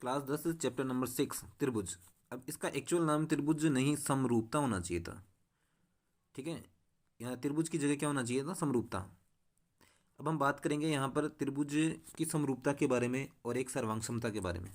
Class 10 chapter number 6 त्रिभुज। अब इसका एक्चुअल नाम त्रिभुज नहीं समरूपता होना चाहिए था। ठीक है, यहाँ त्रिभुज की जगह क्या होना चाहिए था, समरूपता। अब हम बात करेंगे यहाँ पर त्रिभुज की समरूपता के बारे में और एक सर्वांग समता के बारे में।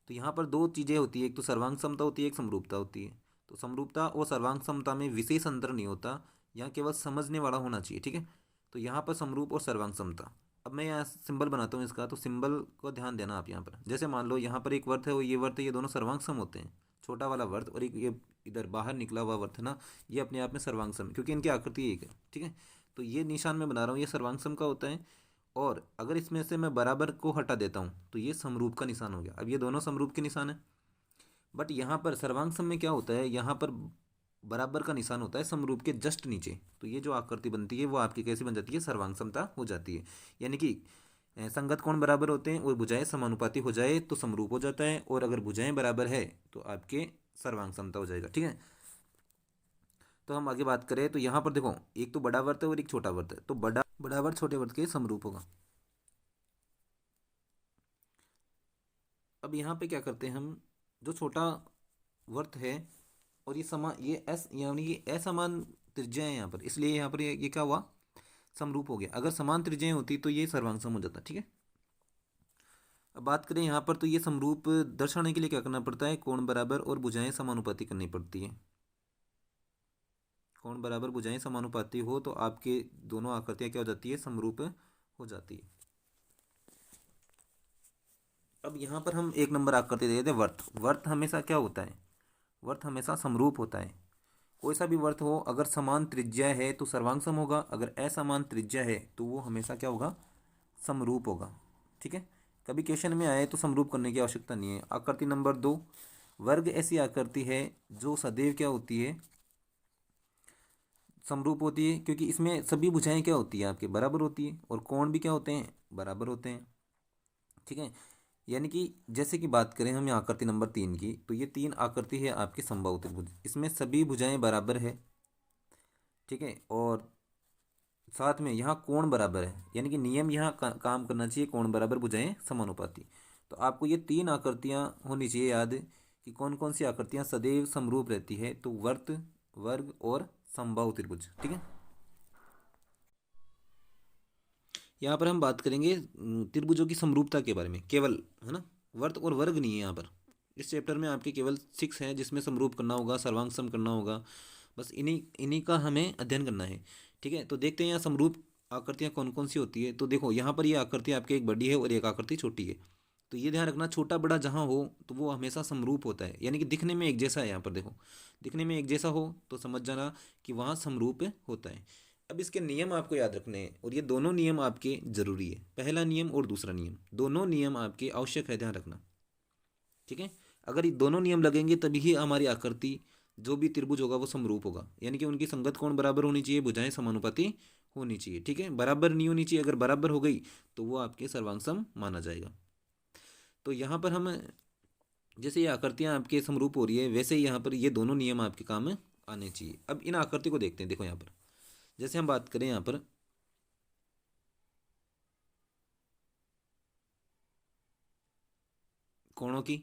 तो यहाँ पर दो चीज़ें होती है, एक तो सर्वांग समता होती है, एक समरूपता होती है। तो समरूपता और सर्वांग समता में विशेष अंतर नहीं होता, यहाँ केवल समझने वाला होना चाहिए। ठीक है, तो यहाँ पर समरूप और सर्वांग समता। अब मैं यहाँ सिंबल बनाता हूँ इसका, तो सिंबल को ध्यान देना आप यहाँ पर। जैसे मान लो यहाँ पर एक वर्त है और ये वर्त है, ये दोनों सर्वांग सम होते हैं। छोटा वाला वर्त और एक ये इधर बाहर निकला हुआ वर्त है ना, ये अपने आप में सर्वांग सम है, क्योंकि इनकी आकृति एक है। ठीक है, तो ये निशान मैं बना रहा हूँ, ये सर्वांग सम का होता है। और अगर इसमें से मैं बराबर को हटा देता हूँ तो ये समरूप का निशान हो गया। अब ये दोनों समरूप के निशान है। बट यहाँ पर सर्वांग सम में क्या होता है, यहाँ पर बराबर का निशान होता है समरूप के जस्ट नीचे। तो ये जो आकृति बनती है वो आपकी कैसी बन जाती है, सर्वांग समता हो जाती है। यानी कि संगत कोण बराबर होते हैं और भुजाएं समानुपाती हो जाए तो समरूप हो जाता है, और अगर भुजाएं बराबर है तो आपके सर्वांग समता हो जाएगा। ठीक है, तो हम आगे बात करें तो यहाँ पर देखो, एक तो बड़ा वर्त है और एक छोटा वर्त है, तो बड़ा बड़ा वर्त छोटे वर्त के समरूप होगा। अब यहाँ पे क्या करते हैं हम, जो छोटा वर्त है और ये समान, ये एस यानी कि असमान त्रिज्या है यहाँ पर, इसलिए यहाँ पर ये क्या हुआ, समरूप हो गया। अगर समान त्रिज्याएं होती तो ये सर्वांग सम हो जाता। ठीक है, अब बात करें यहाँ पर, तो ये समरूप दर्शाने के लिए क्या करना पड़ता है, कोण बराबर और भुजाएं समानुपाती करनी पड़ती है। कोण बराबर भुजाएं समानुपाती हो तो आपके दोनों आकृतियाँ क्या हो जाती है, समरूप हो जाती है। अब यहाँ पर हम एक नंबर आकृति दे देते हैं, वर्त। वर्त हमेशा क्या होता है, वर्त हमेशा समरूप होता है। कोई सा भी वर्त हो, अगर समान त्रिज्या है तो सर्वांग सम होगा, अगर असमान त्रिज्या है तो वो हमेशा क्या होगा, समरूप होगा। ठीक है, कभी क्वेश्चन में आए तो समरूप करने की आवश्यकता नहीं है। आकृति नंबर 2, वर्ग ऐसी आकृति है जो सदैव क्या होती है, समरूप होती है, क्योंकि इसमें सभी भुजाएं क्या होती है, आपके बराबर होती है, और कोण भी क्या होते हैं, बराबर होते हैं। ठीक है, यानी कि जैसे कि बात करें हम आकृति नंबर 3 की, तो ये 3 आकृति है आपकी समबाहु त्रिभुज, इसमें सभी भुजाएं बराबर है। ठीक है, और साथ में यहाँ कोण बराबर है, यानी कि नियम यहाँ काम करना चाहिए, कोण बराबर भुजाएं समानुपाती। तो आपको ये 3 आकृतियाँ होनी चाहिए याद, कि कौन कौन सी आकृतियाँ सदैव समरूप रहती है, तो वर्त, वर्ग और समबाहु त्रिभुज। ठीक है, यहाँ पर हम बात करेंगे त्रिभुजों की समरूपता के बारे में केवल, है ना। वर्त और वर्ग नहीं है यहाँ पर। इस चैप्टर में आपके केवल 6 हैं जिसमें समरूप करना होगा, सर्वांग सम करना होगा। बस इन्हीं इन्हीं का हमें अध्ययन करना है। ठीक है, तो देखते हैं यहाँ समरूप आकृतियाँ कौन कौन सी होती है। तो देखो यहाँ पर ये आकृति आपकी एक बड़ी है और एक आकृति छोटी है। तो ये ध्यान रखना, छोटा बड़ा जहाँ हो तो वो हमेशा समरूप होता है, यानी कि दिखने में एक जैसा है। यहाँ पर देखो, दिखने में एक जैसा हो तो समझ जाना कि वहाँ समरूप होता है। अब इसके नियम आपको याद रखने हैं, और ये दोनों नियम आपके जरूरी है, पहला नियम और दूसरा नियम, दोनों नियम आपके आवश्यक है, ध्यान रखना। ठीक है, अगर ये दोनों नियम लगेंगे तभी ही हमारी आकृति, जो भी त्रिभुज होगा वो समरूप होगा, यानी कि उनकी संगत कोण बराबर होनी चाहिए, भुजाएं समानुपाती होनी चाहिए। ठीक है, बराबर नहीं होनी चाहिए, अगर बराबर हो गई तो वो आपके सर्वांग सम माना जाएगा। तो यहाँ पर हम, जैसे ये आकृतियाँ आपके समरूप हो रही है, वैसे ही यहाँ पर ये दोनों नियम आपके काम आने चाहिए। अब इन आकृति को देखते हैं। देखो यहाँ पर, जैसे हम बात करें यहाँ पर कोणों की,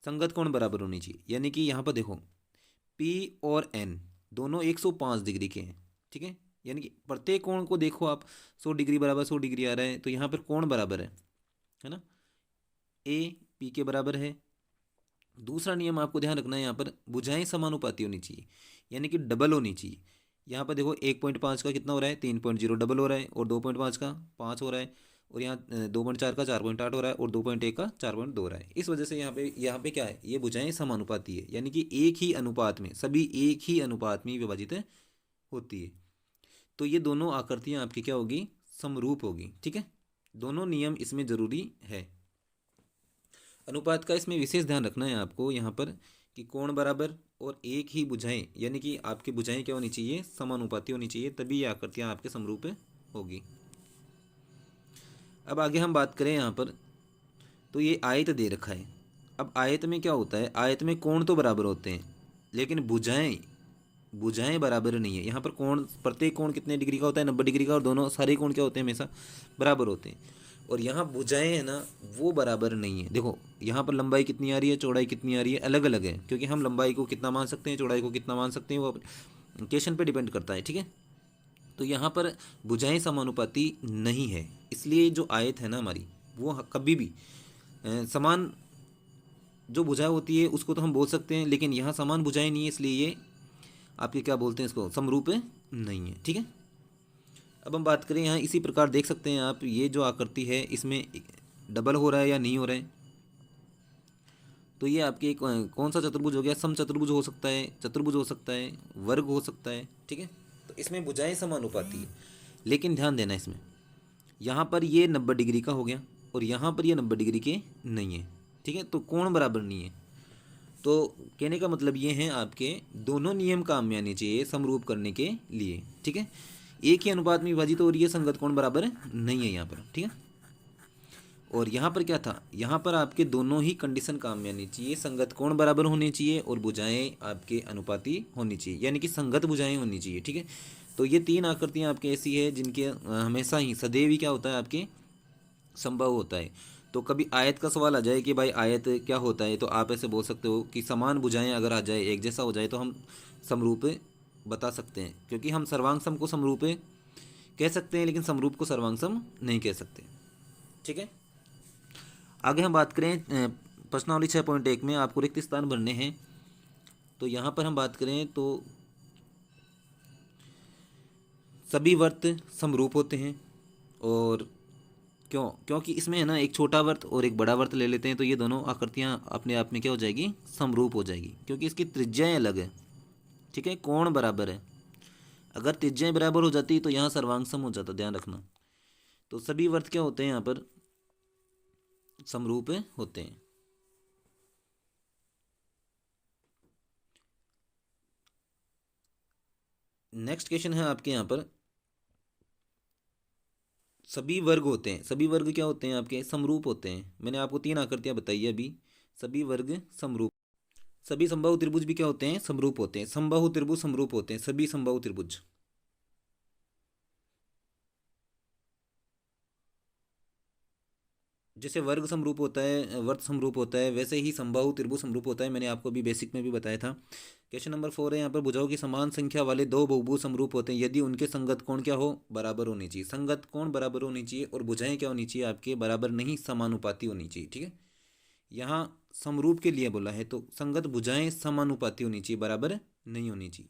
संगत कोण बराबर होनी चाहिए, यानी कि यहाँ पर देखो पी और एन दोनों 105 डिग्री के हैं। ठीक है, यानी कि प्रत्येक कोण को देखो आप, 100 डिग्री बराबर 100 डिग्री आ रहा है, तो यहाँ पर कोण बराबर है ना। ए पी के बराबर है। दूसरा नियम आपको ध्यान रखना है, यहाँ पर भुजाएं समानुपाती होनी चाहिए, यानी कि डबल होनी चाहिए। यहाँ पर देखो 1.5 का कितना हो रहा है, 3.0 डबल हो रहा है, और 2.5 का 5 हो रहा है, और यहाँ 2.4 का 4.8 हो रहा है, और 2.1 का 4.2 हो रहा है। इस वजह से यहाँ पे क्या है, ये भुजाएं समानुपाती है, यानी कि एक ही अनुपात में, सभी एक ही अनुपात में विभाजित होती है। तो ये दोनों आकृतियाँ आपकी क्या होगी, समरूप होगी। ठीक है, दोनों नियम इसमें जरूरी है। अनुपात का इसमें विशेष ध्यान रखना है आपको यहाँ पर, कि कोण बराबर और एक ही भुजाएं, यानी कि आपकी भुजाएं क्या होनी चाहिए, समानुपाती होनी चाहिए, तभी ये आकृतियाँ आपके समरूप होगी। अब आगे हम बात करें यहाँ पर, तो ये आयत दे रखा है। अब आयत में क्या होता है, आयत में कोण तो बराबर होते हैं, लेकिन भुजाएं भुजाएं बराबर नहीं है। यहाँ पर कोण, प्रत्येक कोण कितने डिग्री का होता है, 90 डिग्री का, और दोनों सारे कोण क्या होते हैं, हमेशा बराबर होते हैं। और यहाँ भुजाएं है ना वो बराबर नहीं है। देखो यहाँ पर लंबाई कितनी आ रही है, चौड़ाई कितनी आ रही है, अलग अलग है, क्योंकि हम लंबाई को कितना मान सकते हैं, चौड़ाई को कितना मान सकते हैं, वो क्वेश्चन पे डिपेंड करता है। ठीक है, तो यहाँ पर भुजाएं समानुपाती नहीं है, इसलिए जो आयत है ना हमारी वो कभी भी समान जो भुजाएं होती है उसको तो हम बोल सकते हैं, लेकिन यहाँ समान भुजाएं नहीं है, इसलिए ये आपके क्या बोलते हैं इसको, समरूप नहीं है। ठीक है, अब हम बात करें यहाँ इसी प्रकार देख सकते हैं आप, ये जो आकृति है इसमें डबल हो रहा है या नहीं हो रहा है। तो ये आपके कौन सा चतुर्भुज हो गया, सम चतुर्भुज हो सकता है, चतुर्भुज हो सकता है, वर्ग हो सकता है। ठीक है, तो इसमें भुजाएं समानुपाती है, लेकिन ध्यान देना इसमें यहाँ पर ये 90 डिग्री का हो गया और यहाँ पर ये 90 डिग्री के नहीं है। ठीक है, तो कोण बराबर नहीं है। तो कहने का मतलब ये है आपके दोनों नियम काम में आने चाहिए समरूप करने के लिए। ठीक है, एक ही अनुपात में विभाजित हो रही है, संगत कोण बराबर नहीं है यहाँ पर। ठीक है, और यहाँ पर क्या था, यहाँ पर आपके दोनों ही कंडीशन काम में आनी चाहिए, संगत कोण बराबर होने चाहिए और भुजाएं आपके अनुपाती होनी चाहिए, यानी कि संगत भुजाएं होनी चाहिए। ठीक है, तो ये तीन आकृतियाँ आपके ऐसी है जिनके हमेशा ही सदैव ही क्या होता है आपके संभव होता है। तो कभी आयत का सवाल आ जाए कि भाई आयत क्या होता है, तो आप ऐसे बोल सकते हो कि समान भुजाएं अगर आ जाए, एक जैसा हो जाए, तो हम समरूप बता सकते हैं, क्योंकि हम सर्वांग सम को समरूप कह सकते हैं, लेकिन समरूप को सर्वांग सम नहीं कह सकते। ठीक है, आगे हम बात करें प्रश्नावली 6.1 में आपको रिक्त स्थान भरने हैं। तो यहाँ पर हम बात करें तो सभी वर्त समरूप होते हैं, और क्योंकि इसमें है ना एक छोटा वर्त और एक बड़ा वर्त ले लेते हैं, तो ये दोनों आकृतियाँ अपने आप में क्या हो जाएगी, समरूप हो जाएगी, क्योंकि इसकी त्रिज्याएं अलग है। ठीक है, कोण बराबर है, अगर त्रिज्याएं बराबर हो जाती तो यहाँ सर्वांग सम हो जाता, ध्यान रखना। तो सभी वर्त क्या होते हैं यहाँ पर, समरूप होते हैं। नेक्स्ट क्वेश्चन है आपके यहाँ पर, सभी वर्ग होते हैं, सभी वर्ग क्या होते हैं आपके, समरूप होते हैं। मैंने आपको तीन आकृतियां बताई है अभी, सभी वर्ग समरूप। सभी समबाहु त्रिभुज भी क्या होते हैं, समरूप होते हैं, समबाहु त्रिभुज समरूप होते हैं, सभी समबाहु त्रिभुज। जैसे वर्ग समरूप होता है, वर्त समरूप होता है, वैसे ही समबाहु त्रिभुज समरूप होता है, मैंने आपको अभी बेसिक में भी बताया था। क्वेश्चन नंबर 4 है यहाँ पर, भुजाओं की समान संख्या वाले दो बहुभुज समरूप होते हैं यदि उनके संगत कोण क्या हो, बराबर होनी चाहिए। संगत कोण बराबर होनी चाहिए और भुजाएं क्या होनी चाहिए आपके, बराबर नहीं समानुपाती होनी चाहिए। ठीक है, यहाँ समरूप के लिए बोला है, तो संगत भुजाएं समानुपाती होनी चाहिए, बराबर नहीं होनी चाहिए।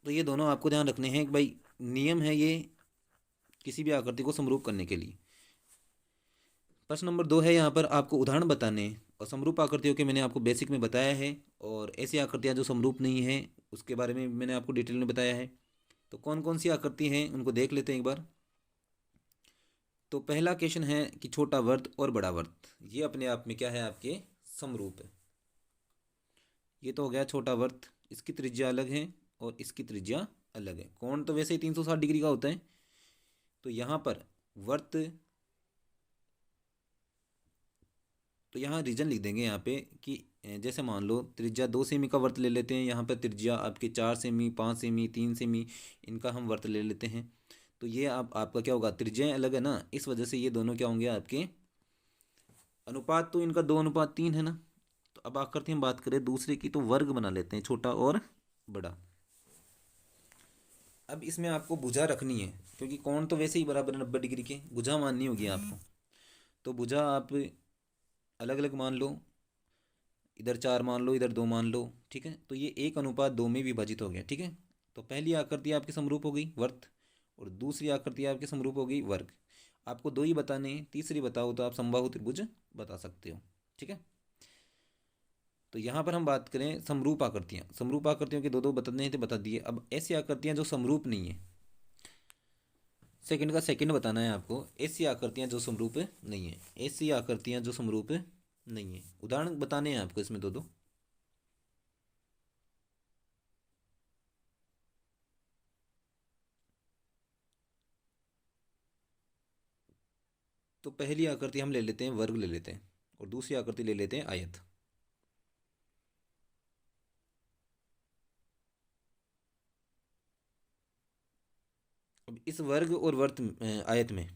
तो ये दोनों आपको ध्यान रखने हैं कि भाई नियम है ये किसी भी आकृति को समरूप करने के लिए। प्रश्न नंबर 2 है यहाँ पर, आपको उदाहरण बताने हैं, और समरूप आकृतियों के मैंने आपको बेसिक में बताया है, और ऐसी आकृतियाँ जो समरूप नहीं है उसके बारे में मैंने आपको डिटेल में बताया है। तो कौन कौन सी आकृति हैं उनको देख लेते हैं एक बार। तो पहला क्वेश्चन है कि छोटा वर्त और बड़ा वर्त, ये अपने आप में क्या है आपके, समरूप है। ये तो हो गया छोटा वर्त, इसकी त्रिज्या अलग है और इसकी त्रिज्या अलग है। कोण तो वैसे ही 360 डिग्री का होता है। तो यहाँ पर वर्त, तो यहाँ रीजन लिख देंगे यहाँ पे कि जैसे मान लो त्रिज्या 2 सेमी का वर्त ले लेते हैं, यहाँ पर त्रिज्या आपके 4 सेमी, 5 सेमी, 3 सेमी, इनका हम वर्त ले लेते हैं। तो ये आपका क्या होगा, त्रिज्याएं अलग है ना, इस वजह से ये दोनों क्या होंगे आपके, अनुपात तो इनका 2:3 है ना। तो अब आकृति हम बात करें दूसरे की, तो वर्ग बना लेते हैं, छोटा और बड़ा। अब इसमें आपको भुजा रखनी है, क्योंकि कोण तो वैसे ही बराबर 90 डिग्री के, भुजा माननी होगी आपको। तो भुजा आप अलग अलग मान लो, इधर 4 मान लो, इधर 2 मान लो। ठीक है, तो ये 1:2 में विभाजित हो गया। ठीक है, तो पहली आकृति आपकी समरूप हो गई वर्त, और दूसरी आकृति आपकी समरूप हो गई वर्ग। आपको दो ही बताने हैं, तीसरी बताओ तो आप समबाहु त्रिभुज बता सकते हो। ठीक है, तो यहाँ पर हम बात करें समरूप आकृतियाँ, समरूप आकृतियों के दो दो बताने थे, बता दिए। अब ऐसी आकृतियाँ जो समरूप नहीं है, सेकंड का सेकंड बताना है आपको, ऐसी आकृतियाँ जो समरूप नहीं है, ऐसी आकृतियाँ जो समरूप नहीं है, उदाहरण बताने हैं आपको इसमें दो दो। तो पहली आकृति हम ले लेते हैं वर्ग ले लेते हैं, और दूसरी आकृति ले लेते हैं आयत। अब इस वर्ग और आयत में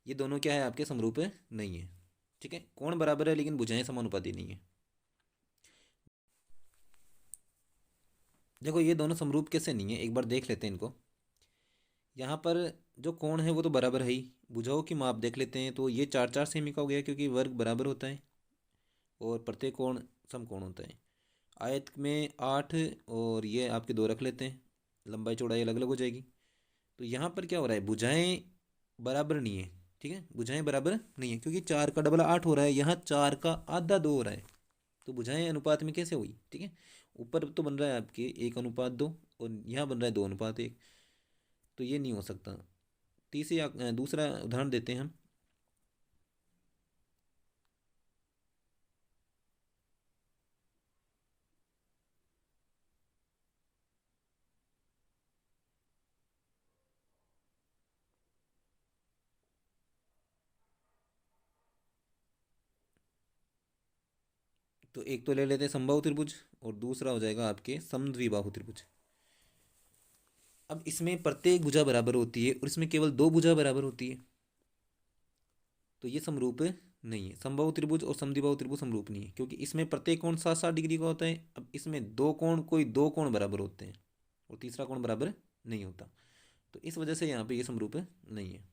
ये दोनों क्या है आपके समरूप नहीं है। ठीक है, कोण बराबर है लेकिन भुजाएं समानुपाती नहीं है। देखो ये दोनों समरूप कैसे नहीं है, एक बार देख लेते हैं इनको। यहाँ पर जो कोण है वो तो बराबर है ही, भुजाओं की माप देख लेते हैं तो ये 4 4 सेमी का हो गया क्योंकि वर्ग बराबर होता है और प्रत्येक कोण समकोण होता है। आयत में 8 और ये आपके 2 रख लेते हैं, लंबाई चौड़ाई अलग अलग हो जाएगी। तो यहाँ पर क्या हो रहा है, भुजाएं बराबर नहीं है। ठीक है, भुजाएं बराबर नहीं है क्योंकि 4 का डबल 8 हो रहा है, यहाँ 4 का आधा 2 हो रहा है। तो भुजाएं अनुपात में कैसे हुई? ठीक है, ऊपर तो बन रहा है आपके 1:2 और यहाँ बन रहा है 2:1, तो ये नहीं हो सकता। दूसरा उदाहरण देते हैं हम। तो एक तो ले लेते हैं समबाहु त्रिभुज और दूसरा हो जाएगा आपके समद्विबाहु त्रिभुज। अब इसमें प्रत्येक भुजा बराबर होती है और इसमें केवल 2 भुजा बराबर होती है, तो ये समरूप नहीं है। समबाहु त्रिभुज और समद्विबाहु त्रिभुज समरूप नहीं है क्योंकि इसमें प्रत्येक कोण 60 60 डिग्री का होता है। अब इसमें कोई दो कोण बराबर होते हैं और तीसरा कोण बराबर नहीं होता, तो इस वजह से यहाँ पे ये समरूप नहीं है।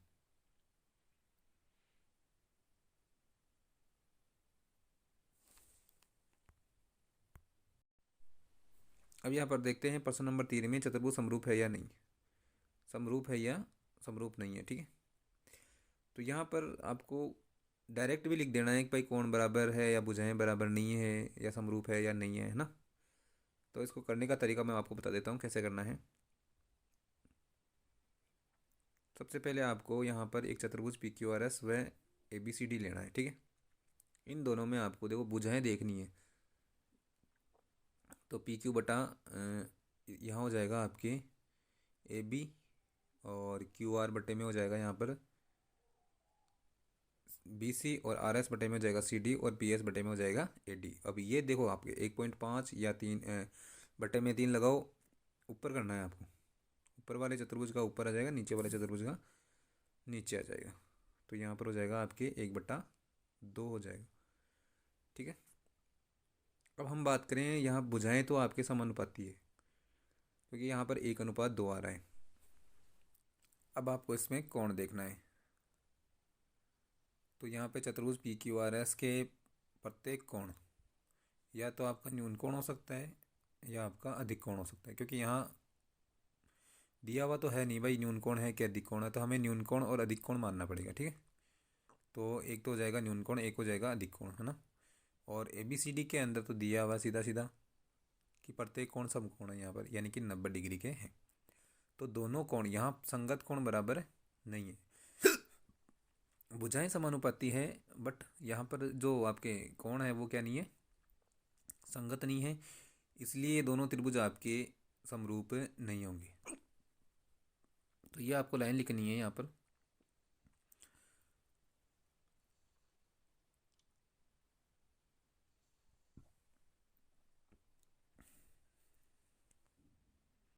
अब यहाँ पर देखते हैं प्रश्न नंबर 3 में चतुर्भुज समरूप है या नहीं, समरूप है या समरूप नहीं है। ठीक है, तो यहाँ पर आपको डायरेक्ट भी लिख देना है कि भाई कोण बराबर है या भुजाएं बराबर नहीं है या समरूप है या नहीं है ना। तो इसको करने का तरीका मैं आपको बता देता हूँ कैसे करना है। सबसे पहले आपको यहाँ पर एक चतुर्भुज पी क्यू आर एस व ए बी सी डी लेना है। ठीक है, इन दोनों में आपको देखो भुजाएं देखनी है। तो पी क्यू बटा यहाँ हो जाएगा आपके ए बी और क्यू आर बटे में हो जाएगा यहाँ पर बी सी और आर एस बटे में हो जाएगा सी डी और पी एस बटे में हो जाएगा ए डी। अब ये देखो आपके 1.5 या 3 बटे में 3 लगाओ, ऊपर करना है आपको। ऊपर वाले चतुर्भुज का ऊपर आ जाएगा, नीचे वाले चतुर्भुज का नीचे आ जाएगा। तो यहाँ पर हो जाएगा आपके 1/2 हो जाएगा। ठीक है, अब हम बात करें यहाँ भुजाएं तो आपके समानुपाती है क्योंकि यहाँ पर 1:2 आ रहा है। अब आपको इसमें कोण देखना है। तो यहाँ पे चतुर्भुज पी क्यू आर एस के प्रत्येक कोण या तो आपका न्यून कोण हो सकता है या आपका अधिक कोण हो सकता है, क्योंकि यहाँ दिया हुआ तो है नहीं भाई न्यून कोण है कि अधिक कोण है, तो हमें न्यून कोण और अधिक कोण मानना पड़ेगा। ठीक है, तो एक तो हो जाएगा न्यून कोण, एक हो जाएगा अधिक कोण, है ना। और ए बी सी डी के अंदर तो दिया हुआ सीधा सीधा कि प्रत्येक कोण समकोण है यहाँ पर, यानी कि 90 डिग्री के हैं। तो दोनों कोण यहाँ संगत कोण बराबर नहीं है। भुजाएं समानुपाती है बट यहाँ पर जो आपके कोण है वो क्या नहीं है, संगत नहीं है, इसलिए दोनों त्रिभुज आपके समरूप नहीं होंगे। तो ये आपको लाइन लिखनी है यहाँ पर।